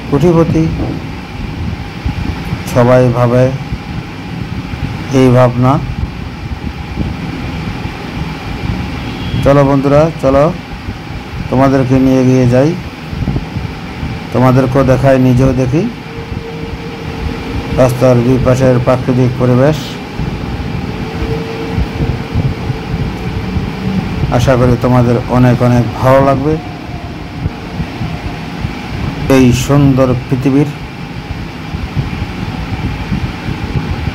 কোটিপতি সবাই ভাবে এই ভাবনা। চলো বন্ধুরা, চলো তোমাদেরকে নিয়ে গিয়ে যাই, তোমাদেরকেও দেখাই, নিজেও দেখি রাস্তার দুই পাশের প্রাকৃতিক পরিবেশ। আশা করি তোমাদের অনেক অনেক ভালো লাগবে। এই সুন্দর পৃথিবীর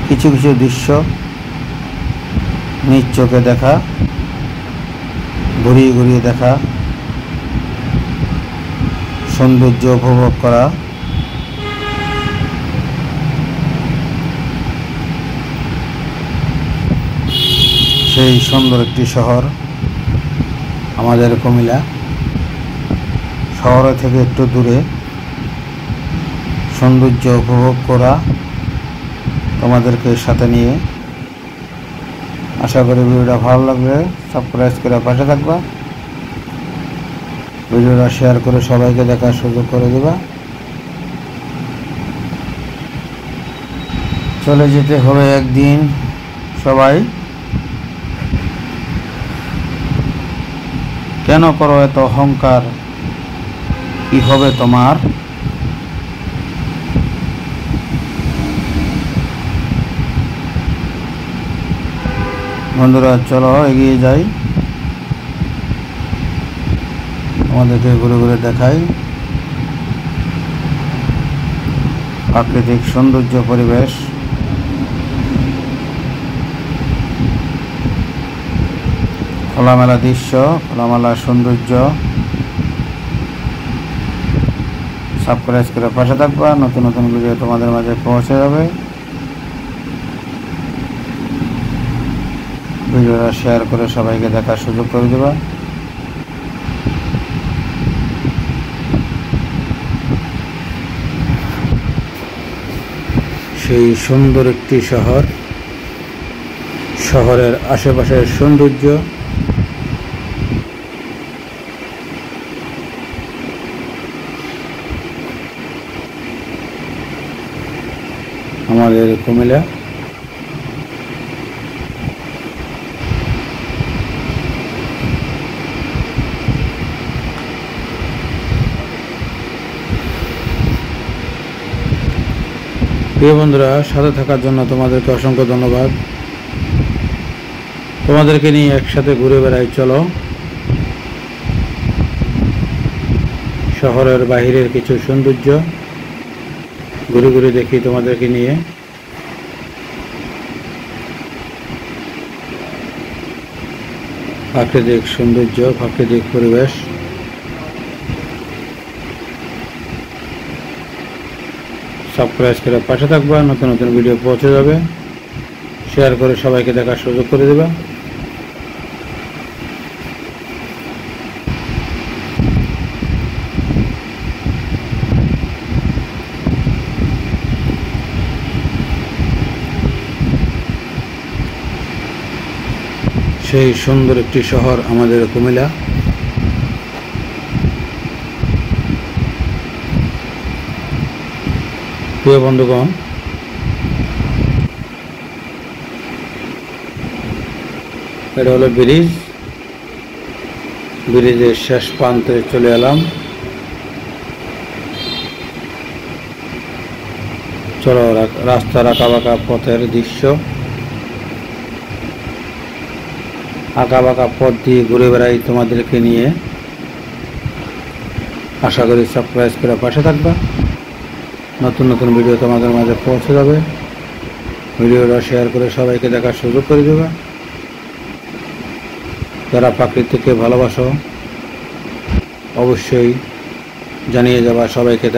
কিছু কিছু দৃশ্য নিজ চোখে দেখা, ঘুরিয়ে ঘুরিয়ে দেখা, সৌন্দর্য উপভোগ করা, সেই সুন্দর একটি শহর আমাদের কুমিল্লা। শহর থেকে একটু দূরে সৌন্দর্য উপভোগ করা তোমাদেরকে সাথে নিয়ে। আশা করি ভিডিওটা ভালো লাগলে সাবস্ক্রাইব করে পাশে থাকবা, ভিডিওটা শেয়ার করে সবাইকে দেখার সুযোগ করে দেবা। চলে যেতে হবে একদিন সবাই। কেন করো এত অহংকার, কি হবে তোমার? বন্ধুরা চলো এগিয়ে যাই, আমাদেরকে ঘুরে ঘুরে দেখাই প্রাকৃতিক সৌন্দর্য পরিবেশ। খোলামেলা দৃশ্য, খোলামেলা সৌন্দর্য। সাবস্ক্রাইব করে পাশে থাকবা, নতুন নতুন ভিডিও তোমাদের মাঝে পৌঁছে যাবে। ভিডিওটা শেয়ার করে সবাইকে দেখার সুযোগ করে দেবা। সেই সুন্দর একটি শহর, শহরের আশেপাশের সৌন্দর্য, আমাদের কুমিল্লা। প্রিয় বন্ধুরা, সাথে থাকার জন্য তোমাদেরকে অসংখ্য ধন্যবাদ। তোমাদেরকে নিয়ে একসাথে ঘুরে বেড়াই। চলো শহরের বাহিরের কিছু সৌন্দর্য ঘুরে ঘুরে দেখি তোমাদেরকে নিয়ে। প্রাকৃতিক সৌন্দর্য, প্রাকৃতিক পরিবেশ। সাবস্ক্রাইব করে পাশে থাকবা, নতুন নতুন ভিডিও পৌঁছে যাবে। শেয়ার করে সবাইকে দেখার সুযোগ করে দেবা। সেই সুন্দর একটি শহর আমাদের কুমিল্লা। প্রিয় বন্ধুগণ, এটা হলো ব্রিজ। ব্রিজের শেষ প্রান্তে চলে এলাম। চলো রাস্তার আঁকাবাঁকা পথের দৃশ্য, আঁকাবাঁকা পথ দিয়ে ঘুরে বেড়াই তোমাদেরকে নিয়ে। আশা করি সাবস্ক্রাইব করে পাশে থাকবা, নতুন নতুন ভিডিও তোমাদের মাঝে পৌঁছে যাবে। ভিডিওটা শেয়ার করে সবাইকে দেখার সুযোগ করে দেবা। যারা প্রকৃতিকে ভালোবাসো অবশ্যই জানিয়ে যাবা সবাইকে।